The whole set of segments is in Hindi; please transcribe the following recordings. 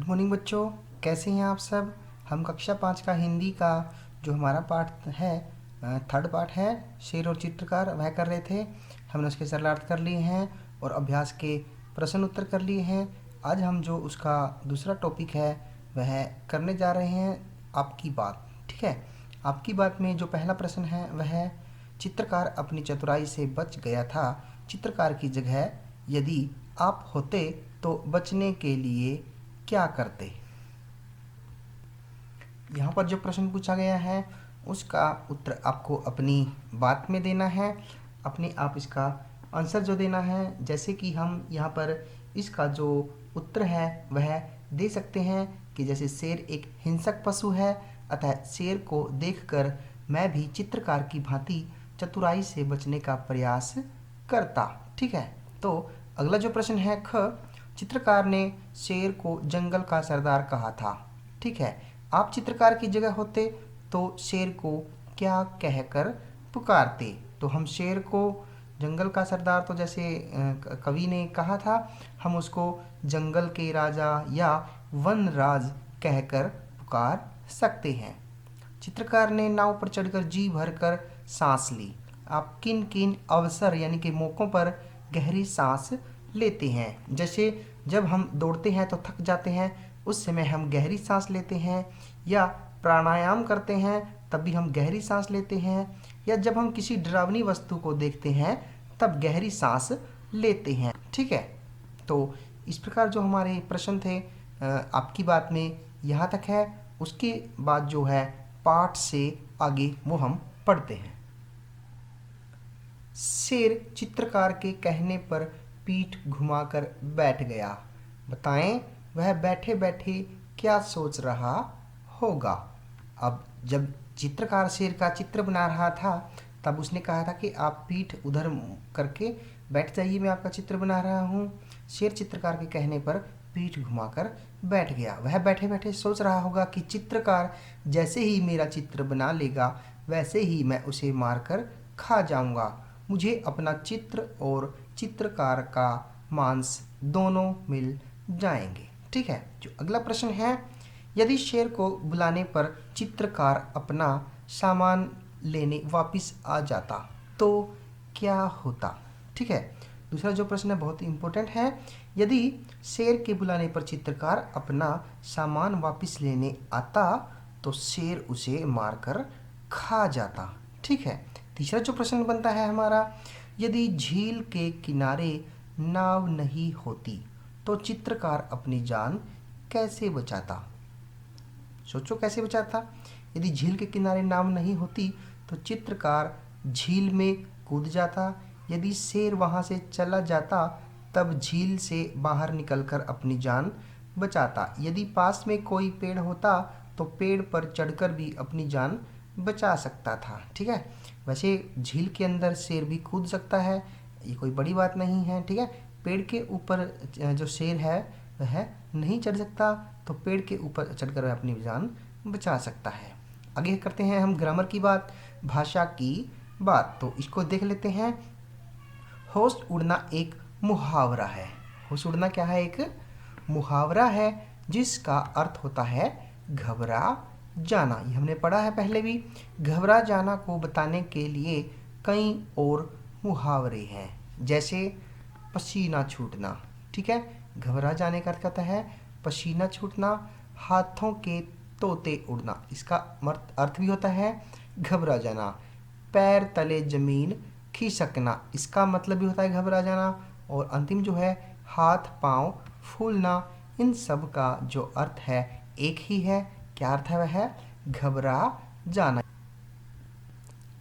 मॉर्निंग बच्चों, कैसे हैं आप सब। हम कक्षा 5 का हिंदी का जो हमारा पाठ है, थर्ड पार्ट है शेर और चित्रकार, वह कर रहे थे। हमने उसके सरलार्थ कर लिए हैं और अभ्यास के प्रश्न उत्तर कर लिए हैं। आज हम जो उसका दूसरा टॉपिक है वह करने जा रहे हैं, आपकी बात। ठीक है, आपकी बात में जो पहला प्रश्न है वह है, चित्रकार अपनी चतुराई से बच गया था। चित्रकार की जगह यदि आप होते तो बचने के लिए क्या करते। यहाँ पर जो प्रश्न पूछा गया है उसका उत्तर आपको अपनी बात में देना है, अपने आप इसका आंसर जो देना है। जैसे कि हम यहाँ पर इसका जो उत्तर है वह दे सकते हैं कि जैसे शेर एक हिंसक पशु है, अतः शेर को देखकर मैं भी चित्रकार की भांति चतुराई से बचने का प्रयास करता। ठीक है, तो अगला जो प्रश्न है ख, चित्रकार ने शेर को जंगल का सरदार कहा था। ठीक है, आप चित्रकार की जगह होते तो शेर को क्या कहकर पुकारते। तो हम शेर को जंगल का सरदार, तो जैसे कवि ने कहा था, हम उसको जंगल के राजा या वनराज कहकर पुकार सकते हैं। चित्रकार ने नाव पर चढ़कर जी भरकर सांस ली। आप किन किन अवसर यानी कि मौक़ों पर गहरी सांस लेते हैं। जैसे जब हम दौड़ते हैं तो थक जाते हैं, उस समय हम गहरी सांस लेते हैं, या प्राणायाम करते हैं तब भी हम गहरी सांस लेते हैं, या जब हम किसी डरावनी वस्तु को देखते हैं तब गहरी सांस लेते हैं। ठीक है, तो इस प्रकार जो हमारे प्रश्न थे आपकी बात में यहाँ तक है। उसके बाद जो है पाठ से आगे वो हम पढ़ते हैं। शेर चित्रकार के कहने पर पीठ घुमाकर बैठ गया। बताएं वह बैठे बैठे क्या सोच रहा होगा। अब जब चित्रकार शेर का चित्र बना रहा था तब उसने कहा था कि आप पीठ उधर करके बैठ जाइए, मैं आपका चित्र बना रहा हूँ। शेर चित्रकार के कहने पर पीठ घुमाकर बैठ गया। वह बैठे बैठे सोच रहा होगा कि चित्रकार जैसे ही मेरा चित्र बना लेगा वैसे ही मैं उसे मारकर खा जाऊंगा। मुझे अपना चित्र और चित्रकार का मांस दोनों मिल जाएंगे। ठीक है, जो अगला प्रश्न है, यदि शेर को बुलाने पर चित्रकार अपना सामान लेने वापस आ जाता तो क्या होता। ठीक है, दूसरा जो प्रश्न है बहुत इंपॉर्टेंट है। यदि शेर के बुलाने पर चित्रकार अपना सामान वापस लेने आता तो शेर उसे मारकर खा जाता। ठीक है, तीसरा जो प्रश्न बनता है हमारा, यदि झील के किनारे नाव नहीं होती तो चित्रकार अपनी जान कैसे बचाता। सोचो कैसे बचाता। यदि झील के किनारे नाव नहीं होती तो चित्रकार झील में कूद जाता। यदि शेर वहाँ से चला जाता तब झील से बाहर निकलकर अपनी जान बचाता। यदि पास में कोई पेड़ होता तो पेड़ पर चढ़कर भी अपनी जान बचा सकता था। ठीक है, वैसे झील के अंदर शेर भी कूद सकता है, ये कोई बड़ी बात नहीं है। ठीक है, पेड़ के ऊपर जो शेर है वह नहीं चढ़ सकता, तो पेड़ के ऊपर चढ़कर वह अपनी जान बचा सकता है। आगे करते हैं हम ग्रामर की बात, भाषा की बात। तो इसको देख लेते हैं। होश उड़ना एक मुहावरा है। होश उड़ना क्या है? एक मुहावरा है जिसका अर्थ होता है घबरा जाना। ये हमने पढ़ा है पहले भी। घबरा जाना को बताने के लिए कई और मुहावरे हैं, जैसे पसीना छूटना। ठीक है, घबरा जाने का अर्थ होता है पसीना छूटना। हाथों के तोते उड़ना, इसका अर्थ भी होता है घबरा जाना। पैर तले जमीन खिसकना, इसका मतलब भी होता है घबरा जाना। और अंतिम जो है हाथ पांव फूलना, इन सब का जो अर्थ है एक ही है। क्या अर्थ है? वह है घबरा जाना।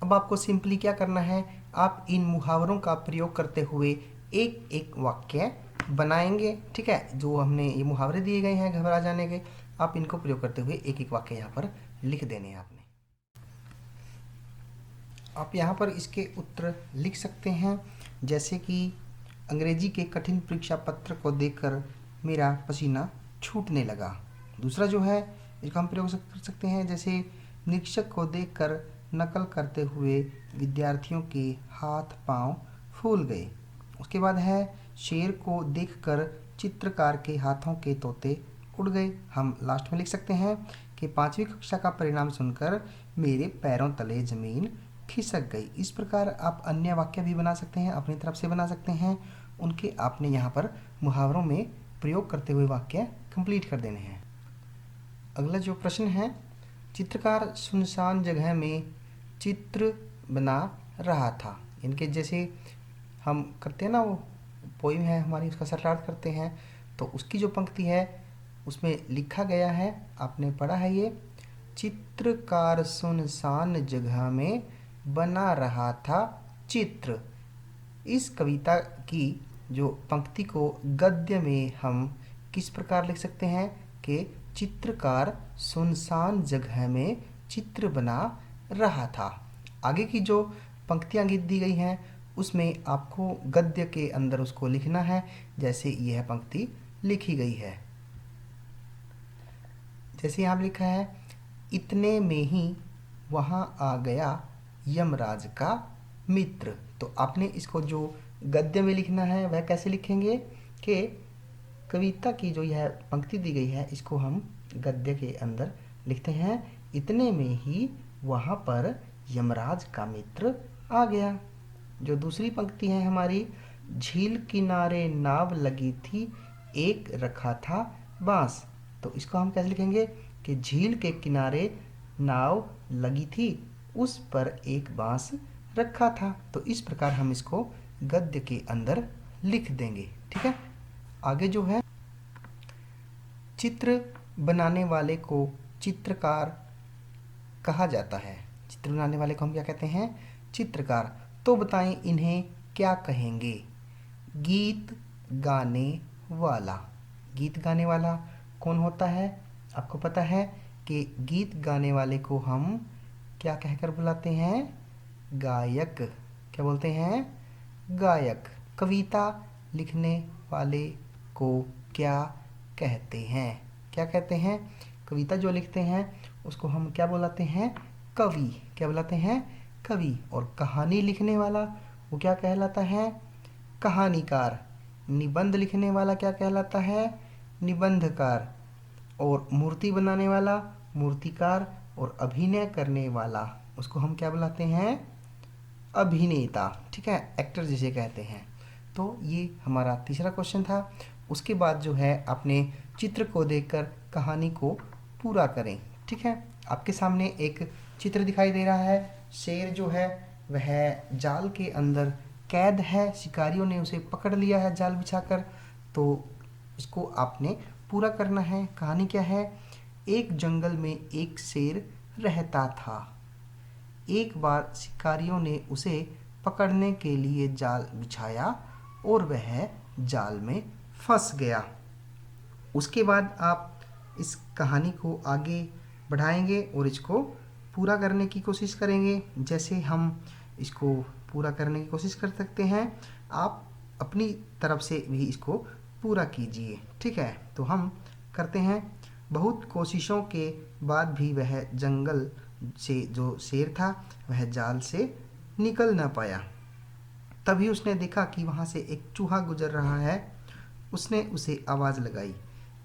अब आपको सिंपली क्या करना है, आप इन मुहावरों का प्रयोग करते हुए एक एक वाक्य बनाएंगे। ठीक है, जो हमने ये मुहावरे दिए गए हैं घबरा जाने के, आप इनको प्रयोग करते हुए एक एक वाक्य यहाँ पर लिख देने हैं आपने। आप यहाँ पर इसके उत्तर लिख सकते हैं, जैसे कि अंग्रेजी के कठिन परीक्षा पत्र को देखकर मेरा पसीना छूटने लगा। दूसरा जो है इसका हम प्रयोग कर सकते हैं, जैसे निरीक्षक को देखकर नकल करते हुए विद्यार्थियों के हाथ पांव फूल गए। उसके बाद है शेर को देखकर चित्रकार के हाथों के तोते उड़ गए। हम लास्ट में लिख सकते हैं कि 5वीं कक्षा का परिणाम सुनकर मेरे पैरों तले ज़मीन खिसक गई। इस प्रकार आप अन्य वाक्य भी बना सकते हैं, अपनी तरफ से बना सकते हैं। उनके आपने यहाँ पर मुहावरों में प्रयोग करते हुए वाक्य कंप्लीट कर देने हैं। अगला जो प्रश्न है, चित्रकार सुनसान जगह में चित्र बना रहा था। इनके जैसे हम करते हैं ना, वो पोइम है हमारी, उसका शर्तार्थ करते हैं, तो उसकी जो पंक्ति है उसमें लिखा गया है, आपने पढ़ा है ये, चित्रकार सुनसान जगह में बना रहा था चित्र। इस कविता की जो पंक्ति को गद्य में हम किस प्रकार लिख सकते हैं कि चित्रकार सुनसान जगह में चित्र बना रहा था। आगे की जो पंक्तियाँ दी गई हैं उसमें आपको गद्य के अंदर उसको लिखना है जैसे यह पंक्ति लिखी गई है। जैसे यहाँ लिखा है, इतने में ही वहाँ आ गया यमराज का मित्र। तो आपने इसको जो गद्य में लिखना है वह कैसे लिखेंगे कि कविता की जो यह पंक्ति दी गई है इसको हम गद्य के अंदर लिखते हैं, इतने में ही वहाँ पर यमराज का मित्र आ गया। जो दूसरी पंक्ति है हमारी, झील किनारे नाव लगी थी एक रखा था बांस। तो इसको हम कैसे लिखेंगे कि झील के किनारे नाव लगी थी, उस पर एक बांस रखा था। तो इस प्रकार हम इसको गद्य के अंदर लिख देंगे। ठीक है। आगे जो है, चित्र बनाने वाले को चित्रकार कहा जाता है। चित्र बनाने वाले को हम क्या कहते हैं? चित्रकार। तो बताएं इन्हें क्या कहेंगे? गीत गाने वाला। गीत गाने वाला कौन होता है? आपको पता है कि गीत गाने वाले को हम क्या कहकर बुलाते हैं? गायक। क्या बोलते हैं? गायक। कविता लिखने वाले को क्या कहते हैं? क्या कहते हैं? कविता जो लिखते हैं उसको हम क्या बुलाते हैं? कवि। क्या बुलाते हैं? कवि। और कहानी लिखने वाला वो क्या कहलाता है? कहानीकार। निबंध लिखने वाला क्या कहलाता है? निबंधकार। और मूर्ति बनाने वाला मूर्तिकार। और अभिनय करने वाला उसको हम क्या बुलाते हैं? अभिनेता। ठीक है, एक्टर जिसे कहते हैं। तो ये हमारा तीसरा क्वेश्चन था। उसके बाद जो है अपने चित्र को देखकर कहानी को पूरा करें। ठीक है, आपके सामने एक चित्र दिखाई दे रहा है। शेर जो है वह जाल के अंदर कैद है, शिकारियों ने उसे पकड़ लिया है जाल बिछाकर। तो इसको आपने पूरा करना है। कहानी क्या है? एक जंगल में एक शेर रहता था। एक बार शिकारियों ने उसे पकड़ने के लिए जाल बिछाया और वह जाल में फंस गया। उसके बाद आप इस कहानी को आगे बढ़ाएंगे और इसको पूरा करने की कोशिश करेंगे। जैसे हम इसको पूरा करने की कोशिश कर सकते हैं, आप अपनी तरफ से भी इसको पूरा कीजिए। ठीक है, तो हम करते हैं। बहुत कोशिशों के बाद भी वह जंगल से जो शेर था वह जाल से निकल ना पाया। तभी उसने देखा कि वहाँ से एक चूहा गुजर रहा है। उसने उसे आवाज़ लगाई।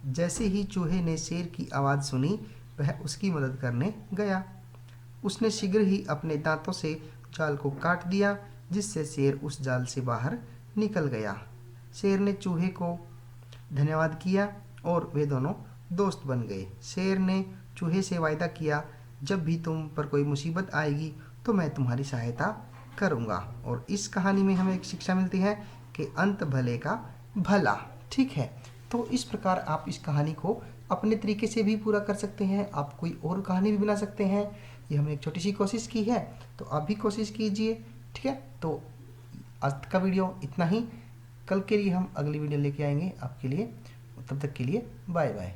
जैसे ही चूहे ने शेर की आवाज़ सुनी वह उसकी मदद करने गया। उसने शीघ्र ही अपने दांतों से जाल को काट दिया, जिससे शेर उस जाल से बाहर निकल गया। शेर ने चूहे को धन्यवाद किया और वे दोनों दोस्त बन गए। शेर ने चूहे से वायदा किया, जब भी तुम पर कोई मुसीबत आएगी तो मैं तुम्हारी सहायता करूँगा। और इस कहानी में हमें एक शिक्षा मिलती है कि अंत भले का भला। ठीक है, तो इस प्रकार आप इस कहानी को अपने तरीके से भी पूरा कर सकते हैं। आप कोई और कहानी भी बना सकते हैं। ये हमने एक छोटी सी कोशिश की है, तो आप भी कोशिश कीजिए। ठीक है, तो आज का वीडियो इतना ही। कल के लिए हम अगली वीडियो लेके आएंगे आपके लिए। तब तक के लिए बाय बाय।